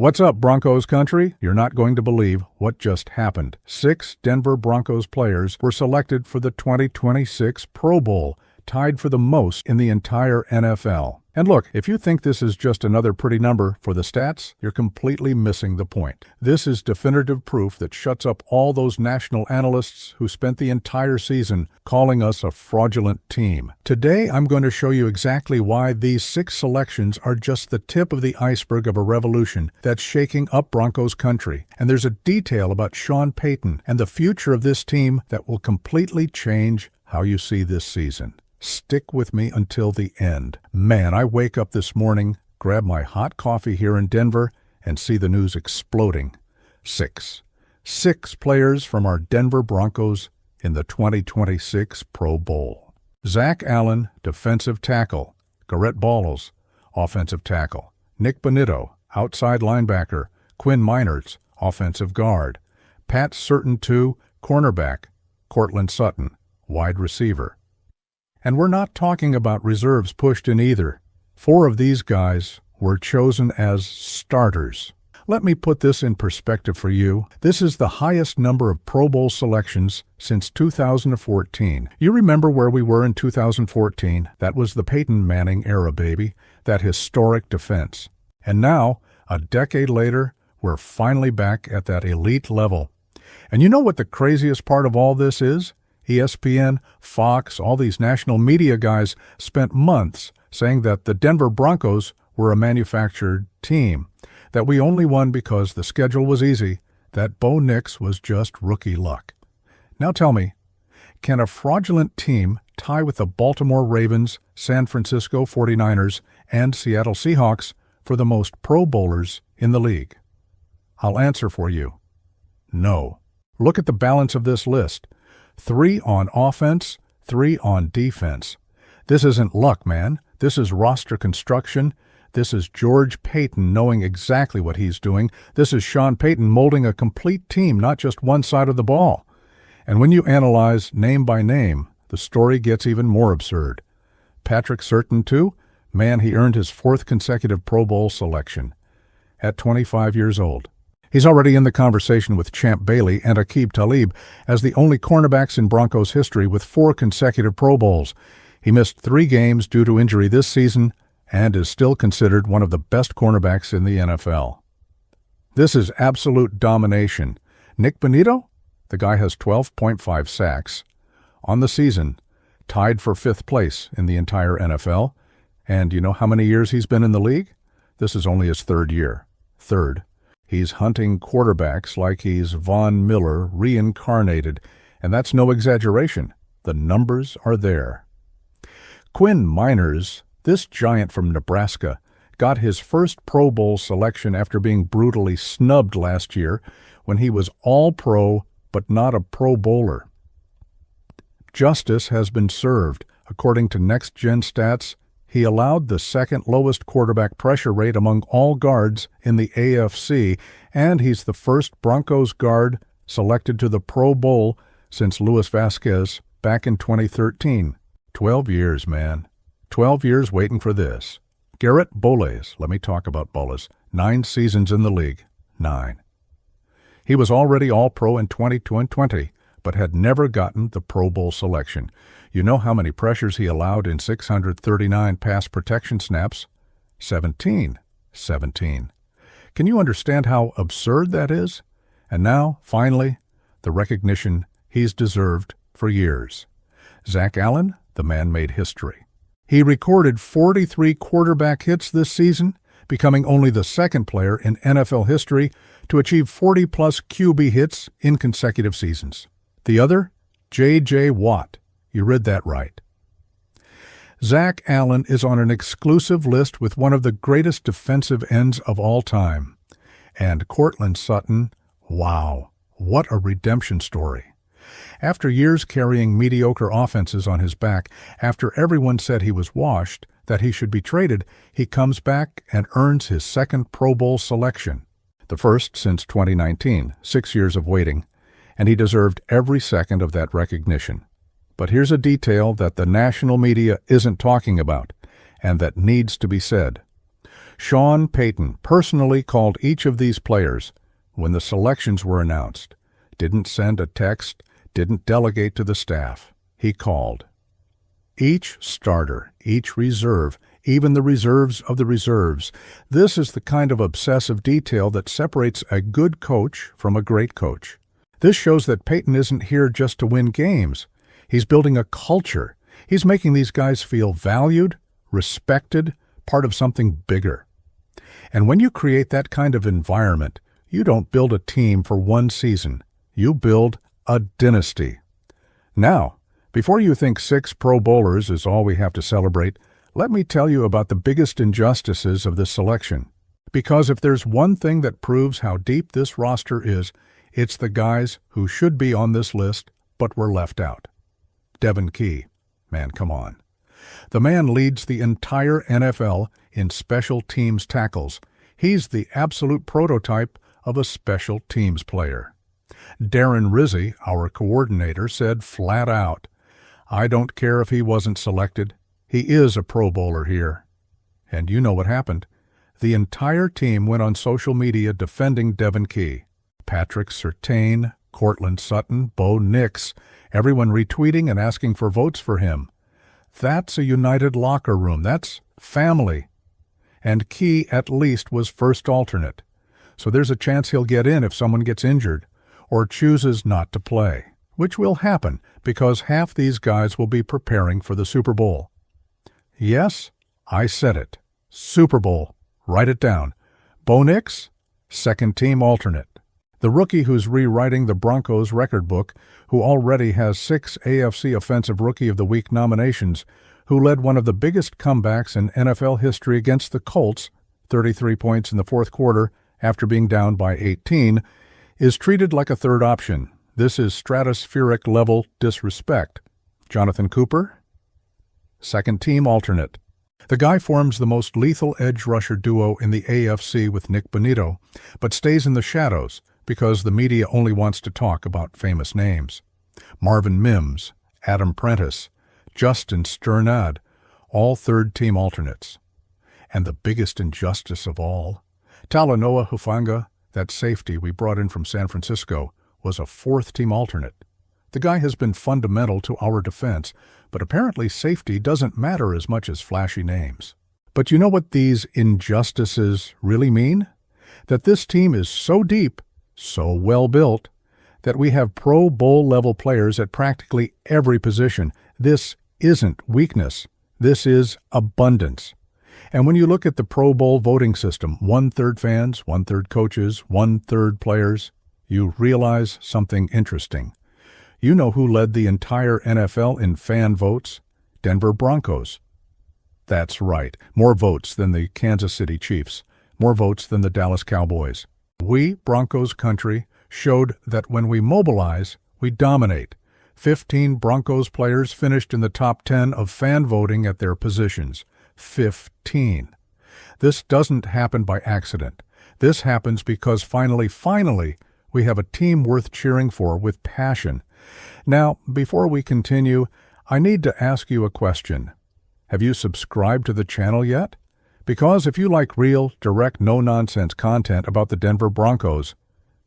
What's up, Broncos country? You're not going to believe what just happened. 6 Denver Broncos players were selected for the 2026 Pro Bowl, tied for the most in the entire NFL. And look, if you think this is just another pretty number for the stats, you're completely missing the point. This is definitive proof that shuts up all those national analysts who spent the entire season calling us a fraudulent team. Today, I'm going to show you exactly why these 6 selections are just the tip of the iceberg of a revolution that's shaking up Broncos country. And there's a detail about Sean Payton and the future of this team that will completely change how you see this season. Stick with me until the end. Man, I wake up this morning, grab my hot coffee here in Denver, and see the news exploding. 6 players from our Denver Broncos in the 2026 Pro Bowl. Zach Allen, defensive tackle. Garrett Balls, offensive tackle. Nick Bonitto, outside linebacker. Quinn Miners, offensive guard. Pat Surtain II, cornerback. Cortland Sutton, wide receiver. And we're not talking about reserves pushed in either. 4 of these guys were chosen as starters. Let me put this in perspective for you. This is the highest number of Pro Bowl selections since 2014. You remember where we were in 2014? That was the Peyton Manning era, baby. That historic defense. And now, a decade later, we're finally back at that elite level. And you know what the craziest part of all this is? ESPN, Fox, all these national media guys spent months saying that the Denver Broncos were a manufactured team, that we only won because the schedule was easy, that Bo Nix was just rookie luck. Now tell me, can a fraudulent team tie with the Baltimore Ravens, San Francisco 49ers, and Seattle Seahawks for the most Pro Bowlers in the league? I'll answer for you. No. Look at the balance of this list. 3 on offense, 3 on defense. This isn't luck, man. This is roster construction. This is George Paton knowing exactly what he's doing. This is Sean Payton molding a complete team, not just one side of the ball. And when you analyze name by name, the story gets even more absurd. Patrick Surtain II, man, he earned his 4th consecutive Pro Bowl selection at 25 years old. He's already in the conversation with Champ Bailey and Aqib Talib as the only cornerbacks in Broncos history with 4 consecutive Pro Bowls. He missed 3 games due to injury this season and is still considered one of the best cornerbacks in the NFL. This is absolute domination. Nick Bonitto? The guy has 12.5 sacks on the season, tied for 5th place in the entire NFL. And you know how many years he's been in the league? This is only his 3rd year. 3rd. He's hunting quarterbacks like he's Von Miller reincarnated, and that's no exaggeration. The numbers are there. Quinn Miners, this giant from Nebraska, got his first Pro Bowl selection after being brutally snubbed last year when he was All-Pro but not a Pro Bowler. Justice has been served. According to Next Gen Stats, he allowed the 2nd lowest quarterback pressure rate among all guards in the AFC, and he's the first Broncos guard selected to the Pro Bowl since Luis Vasquez back in 2013. 12 years, man. 12 years waiting for this. Garrett Bolles, let me talk about Bolles. 9 seasons in the league. 9. He was already All-Pro in 2020, but had never gotten the Pro Bowl selection. You know how many pressures he allowed in 639 pass protection snaps? 17. 17. Can you understand how absurd that is? And now, finally, the recognition he's deserved for years. Zach Allen, the man made history. He recorded 43 quarterback hits this season, becoming only the 2nd player in NFL history to achieve 40-plus QB hits in consecutive seasons. The other, J.J. Watt. You read that right. Zach Allen is on an exclusive list with one of the greatest defensive ends of all time. And Cortland Sutton, wow, what a redemption story. After years carrying mediocre offenses on his back, after everyone said he was washed, that he should be traded, he comes back and earns his 2nd Pro Bowl selection. The first since 2019, 6 years of waiting, and he deserved every second of that recognition. But here's a detail that the national media isn't talking about, and that needs to be said. Sean Payton personally called each of these players when the selections were announced. Didn't send a text, didn't delegate to the staff. He called. Each starter, each reserve, even the reserves of the reserves. This is the kind of obsessive detail that separates a good coach from a great coach. This shows that Payton isn't here just to win games. He's building a culture. He's making these guys feel valued, respected, part of something bigger. And when you create that kind of environment, you don't build a team for one season. You build a dynasty. Now, before you think 6 Pro Bowlers is all we have to celebrate, let me tell you about the biggest injustices of this selection. Because if there's one thing that proves how deep this roster is, it's the guys who should be on this list but were left out. Devin Key. Man, come on. The man leads the entire NFL in special teams tackles. He's the absolute prototype of a special teams player. Darren Rizzi, our coordinator, said flat out, "I don't care if he wasn't selected. He is a Pro Bowler here." And you know what happened. The entire team went on social media defending Devin Key. Patrick Surtain, Cortland Sutton, Bo Nix, everyone retweeting and asking for votes for him. That's a united locker room. That's family. And Key at least was first alternate. So there's a chance he'll get in if someone gets injured or chooses not to play, which will happen because half these guys will be preparing for the Super Bowl. Yes, I said it. Super Bowl. Write it down. Bo Nix, second-team alternate. The rookie who's rewriting the Broncos record book, who already has 6 AFC Offensive Rookie of the Week nominations, who led one of the biggest comebacks in NFL history against the Colts, 33 points in the fourth quarter after being down by 18, is treated like a third option. This is stratospheric-level disrespect. Jonathan Cooper, second-team alternate. The guy forms the most lethal edge rusher duo in the AFC with Nick Bonito, but stays in the shadows because the media only wants to talk about famous names. Marvin Mims, Adam Prentice, Justin Sternad, all third-team alternates. And the biggest injustice of all, Talanoa Hufanga, that safety we brought in from San Francisco, was a fourth-team alternate. The guy has been fundamental to our defense, but apparently safety doesn't matter as much as flashy names. But you know what these injustices really mean? That this team is so deep, so well built, that we have Pro Bowl level players at practically every position. This isn't weakness. This is abundance. And when you look at the Pro Bowl voting system, 1/3 fans, 1/3 coaches, 1/3 players, you realize something interesting. You know who led the entire NFL in fan votes? Denver Broncos. That's right, more votes than the Kansas City Chiefs, more votes than the Dallas Cowboys. We, Broncos country, showed that when we mobilize, we dominate. 15 Broncos players finished in the top 10 of fan voting at their positions. 15. This doesn't happen by accident. This happens because finally, we have a team worth cheering for with passion. Now, before we continue, I need to ask you a question. Have you subscribed to the channel yet? Because if you like real, direct, no-nonsense content about the Denver Broncos,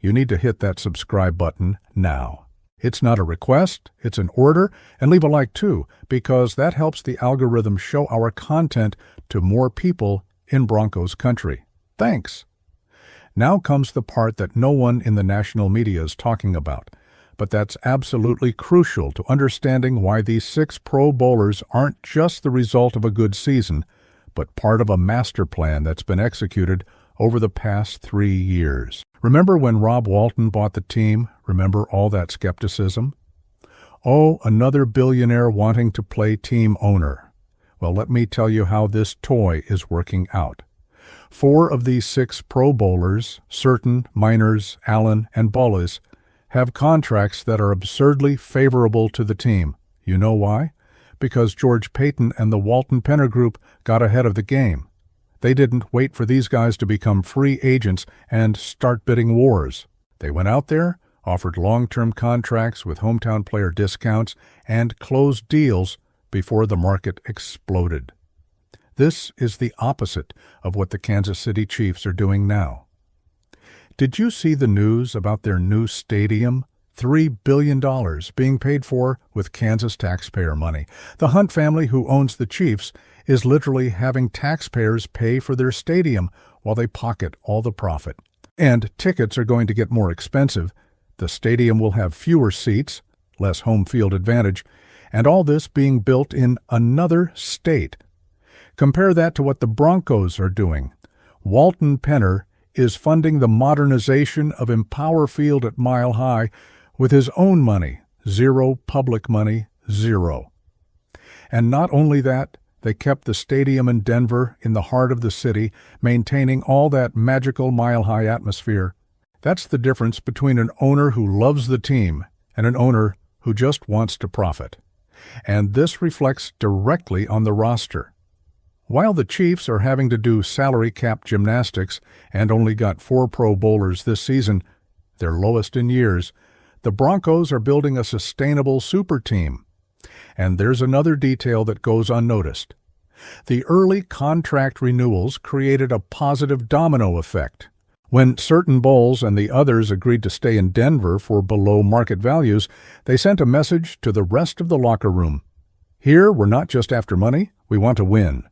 you need to hit that subscribe button now. It's not a request, it's an order, and leave a like too, because that helps the algorithm show our content to more people in Broncos country. Thanks. Now comes the part that no one in the national media is talking about, but that's absolutely crucial to understanding why these 6 Pro Bowlers aren't just the result of a good season, but part of a master plan that's been executed over the past 3 years. Remember when Rob Walton bought the team? Remember all that skepticism? Oh, another billionaire wanting to play team owner. Well, let me tell you how this toy is working out. 4 of these 6 Pro Bowlers, Surtain, Miners, Allen, and Bullis, have contracts that are absurdly favorable to the team. You know why? Because George Payton and the Walton Penner Group got ahead of the game. They didn't wait for these guys to become free agents and start bidding wars. They went out there, offered long-term contracts with hometown player discounts, and closed deals before the market exploded. This is the opposite of what the Kansas City Chiefs are doing now. Did you see the news about their new stadium? $3 billion being paid for with Kansas taxpayer money. The Hunt family, who owns the Chiefs, is literally having taxpayers pay for their stadium while they pocket all the profit. And tickets are going to get more expensive. The stadium will have fewer seats, less home field advantage, and all this being built in another state. Compare that to what the Broncos are doing. Walton Penner is funding the modernization of Empower Field at Mile High with his own money, zero public money, zero. And not only that, they kept the stadium in Denver in the heart of the city, maintaining all that magical mile-high atmosphere. That's the difference between an owner who loves the team and an owner who just wants to profit. And this reflects directly on the roster. While the Chiefs are having to do salary cap gymnastics and only got 4 Pro Bowlers this season, their lowest in years, the Broncos are building a sustainable super team. And there's another detail that goes unnoticed. The early contract renewals created a positive domino effect. When certain bowls and the others agreed to stay in Denver for below market values, they sent a message to the rest of the locker room. Here, we're not just after money, we want to win.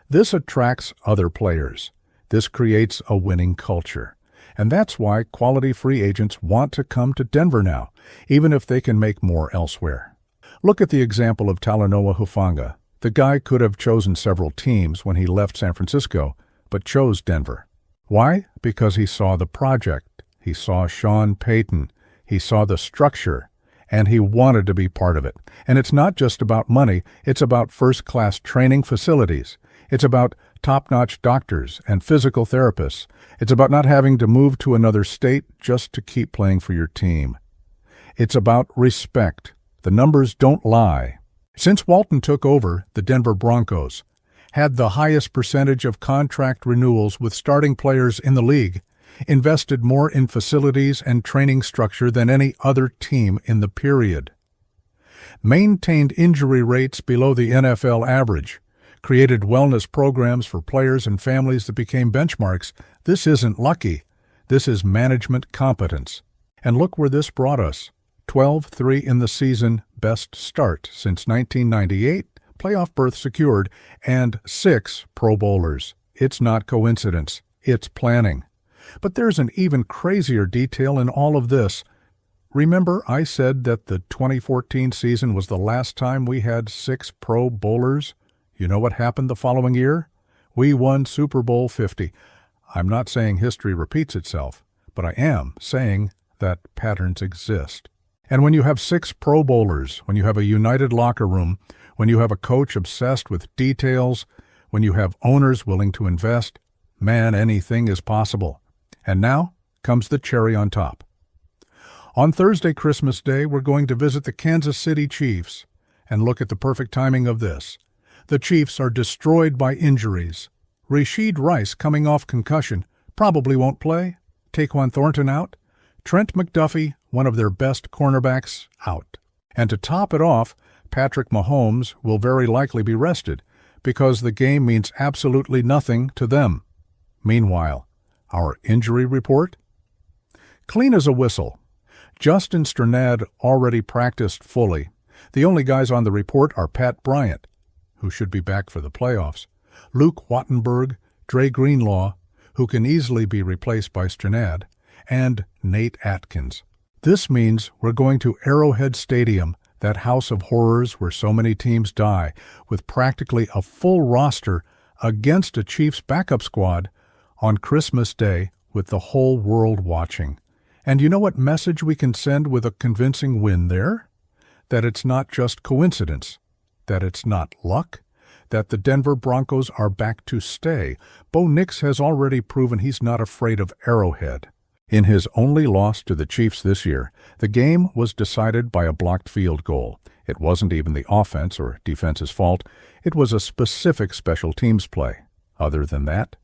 This attracts other players. This creates a winning culture. And that's why quality free agents want to come to Denver now, even if they can make more elsewhere. Look at the example of Talanoa Hufanga. The guy could have chosen several teams when he left San Francisco, but chose Denver. Why? Because he saw the project, he saw Sean Payton, he saw the structure, and he wanted to be part of it. And it's not just about money, it's about first-class training facilities. It's about top-notch doctors and physical therapists. It's about not having to move to another state just to keep playing for your team. It's about respect. The numbers don't lie. Since Walton took over, the Denver Broncos had the highest percentage of contract renewals with starting players in the league, invested more in facilities and training structure than any other team in the period, maintained injury rates below the NFL average, created wellness programs for players and families that became benchmarks. This isn't lucky. This is management competence. And look where this brought us. 12-3 in the season, best start since 1998, playoff berth secured, and 6 Pro Bowlers. It's not coincidence. It's planning. But there's an even crazier detail in all of this. Remember I said that the 2014 season was the last time we had 6 Pro Bowlers? You know what happened the following year? We won Super Bowl 50. I'm not saying history repeats itself, but I am saying that patterns exist. And when you have 6 Pro Bowlers, when you have a united locker room, when you have a coach obsessed with details, when you have owners willing to invest, man, anything is possible. And now comes the cherry on top. On Thursday, Christmas Day, we're going to visit the Kansas City Chiefs. And look at the perfect timing of this. The Chiefs are destroyed by injuries. Rashid Rice, coming off concussion, probably won't play. Taquan Thornton out. Trent McDuffie, one of their best cornerbacks, out. And to top it off, Patrick Mahomes will very likely be rested because the game means absolutely nothing to them. Meanwhile, our injury report? Clean as a whistle. Justin Strnad already practiced fully. The only guys on the report are Pat Bryant, who should be back for the playoffs, Luke Wattenberg, Dre Greenlaw, who can easily be replaced by Strnad, and Nate Atkins. This means we're going to Arrowhead Stadium, that house of horrors where so many teams die, with practically a full roster against a Chiefs backup squad on Christmas Day with the whole world watching. And you know what message we can send with a convincing win there? That it's not just coincidence, that it's not luck, that the Denver Broncos are back to stay. Bo Nix has already proven he's not afraid of Arrowhead. In his only loss to the Chiefs this year, the game was decided by a blocked field goal. It wasn't even the offense or defense's fault. It was a specific special teams play. Other than that,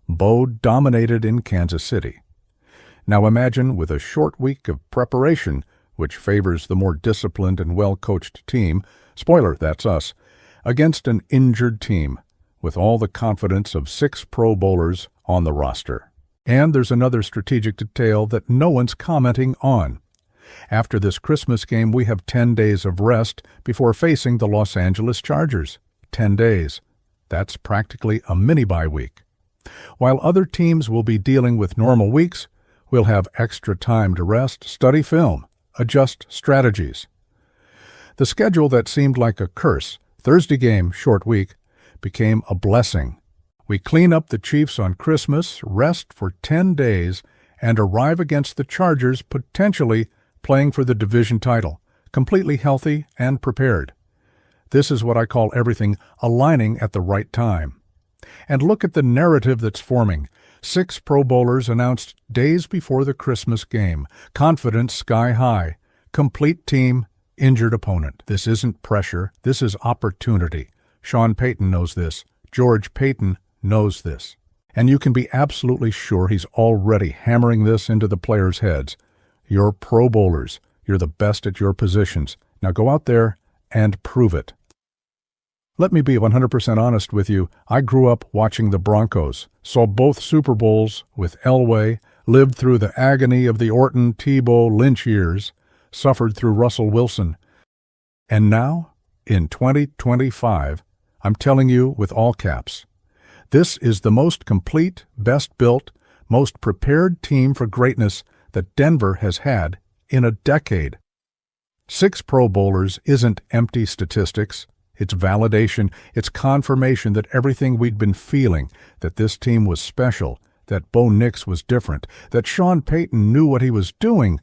Bo dominated in Kansas City. Now imagine with a short week of preparation, which favors the more disciplined and well-coached team, spoiler, that's us, against an injured team. with all the confidence of 6 Pro Bowlers on the roster. And there's another strategic detail that no one's commenting on. After this Christmas game, we have 10 days of rest before facing the Los Angeles Chargers. 10 days. That's practically a mini-bye week. While other teams will be dealing with normal weeks, we'll have extra time to rest, study film, adjust strategies. The schedule that seemed like a curse, Thursday game, short week, became a blessing. We clean up the Chiefs on Christmas, rest for 10 days, and arrive against the Chargers potentially playing for the division title, completely healthy and prepared. This is what I call everything aligning at the right time. And look at the narrative that's forming. 6 Pro Bowlers announced days before the Christmas game. Confidence sky high. Complete team, injured opponent. This isn't pressure. This is opportunity. Sean Payton knows this. George Payton knows this. And you can be absolutely sure he's already hammering this into the players' heads. You're Pro Bowlers. You're the best at your positions. Now go out there and prove it. Let me be 100% honest with you. I grew up watching the Broncos, saw both Super Bowls with Elway, lived through the agony of the Orton, Tebow, Lynch years, suffered through Russell Wilson. And now, in 2025, I'm telling you with all caps, this is the most complete, best built, most prepared team for greatness that Denver has had in a decade. 6 Pro Bowlers isn't empty statistics. It's validation. It's confirmation that everything we'd been feeling, that this team was special, that Bo Nix was different, that Sean Payton knew what he was doing,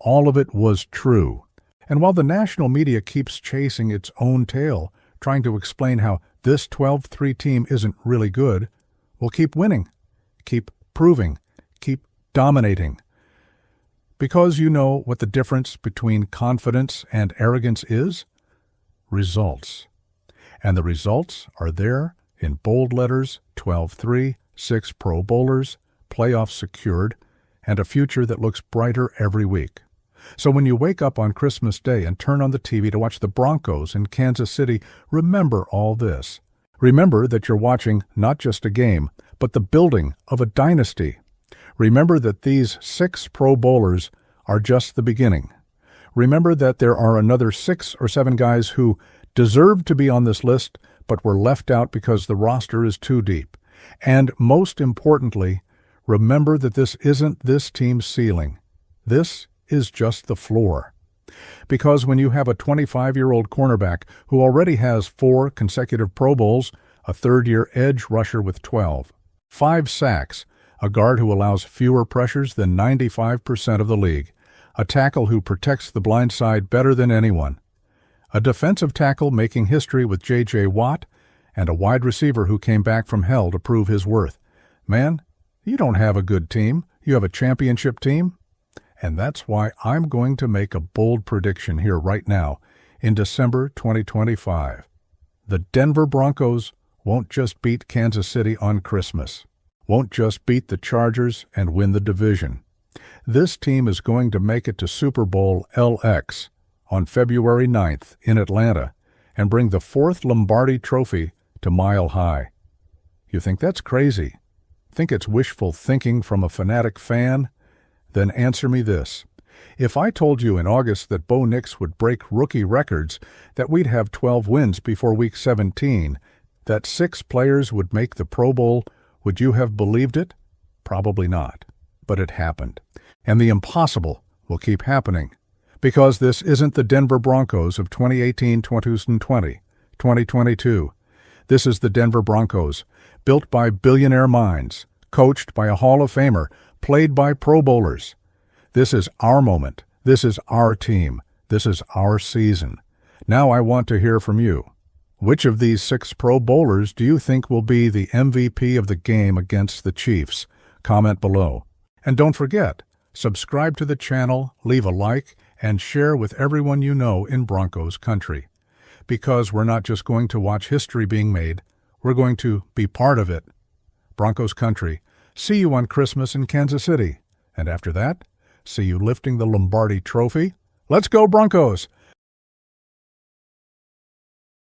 all of it was true. And while the national media keeps chasing its own tail, trying to explain how this 12-3 team isn't really good, we'll keep winning, keep proving, keep dominating. Because you know what the difference between confidence and arrogance is? Results. And the results are there in bold letters: 12-3, 6 Pro Bowlers, playoffs secured, and a future that looks brighter every week. So when you wake up on Christmas Day and turn on the TV to watch the Broncos in Kansas City, remember all this. Remember that you're watching not just a game, but the building of a dynasty. Remember that these 6 Pro Bowlers are just the beginning. Remember that there are another 6 or 7 guys who deserve to be on this list, but were left out because the roster is too deep. And most importantly, remember that this isn't this team's ceiling. This is just the floor. Because when you have a 25-year-old cornerback who already has 4 consecutive Pro Bowls, a third-year edge rusher with 12, 5 sacks, a guard who allows fewer pressures than 95% of the league, a tackle who protects the blind side better than anyone, a defensive tackle making history with J.J. Watt, and a wide receiver who came back from hell to prove his worth. Man, you don't have a good team. You have a championship team. And that's why I'm going to make a bold prediction here right now in December 2025. The Denver Broncos won't just beat Kansas City on Christmas, won't just beat the Chargers and win the division. This team is going to make it to Super Bowl LX on February 9th in Atlanta and bring the 4th Lombardi Trophy to Mile High. You think that's crazy? Think it's wishful thinking from a fanatic fan? Then answer me this. If I told you in August that Bo Nix would break rookie records, that we'd have 12 wins before Week 17, that 6 players would make the Pro Bowl, would you have believed it? Probably not. But it happened. And the impossible will keep happening. Because this isn't the Denver Broncos of 2018, 2020, 2022. This is the Denver Broncos, built by billionaire minds, coached by a Hall of Famer, played by Pro Bowlers. This is our moment. This is our team. This is our season. Now I want to hear from you. Which of these 6 Pro Bowlers do you think will be the MVP of the game against the Chiefs? Comment below. And don't forget, subscribe to the channel, leave a like, and share with everyone you know in Broncos country. Because we're not just going to watch history being made, we're going to be part of it. Broncos country, see you on Christmas in Kansas City. And after that, see you lifting the Lombardi Trophy. Let's go Broncos!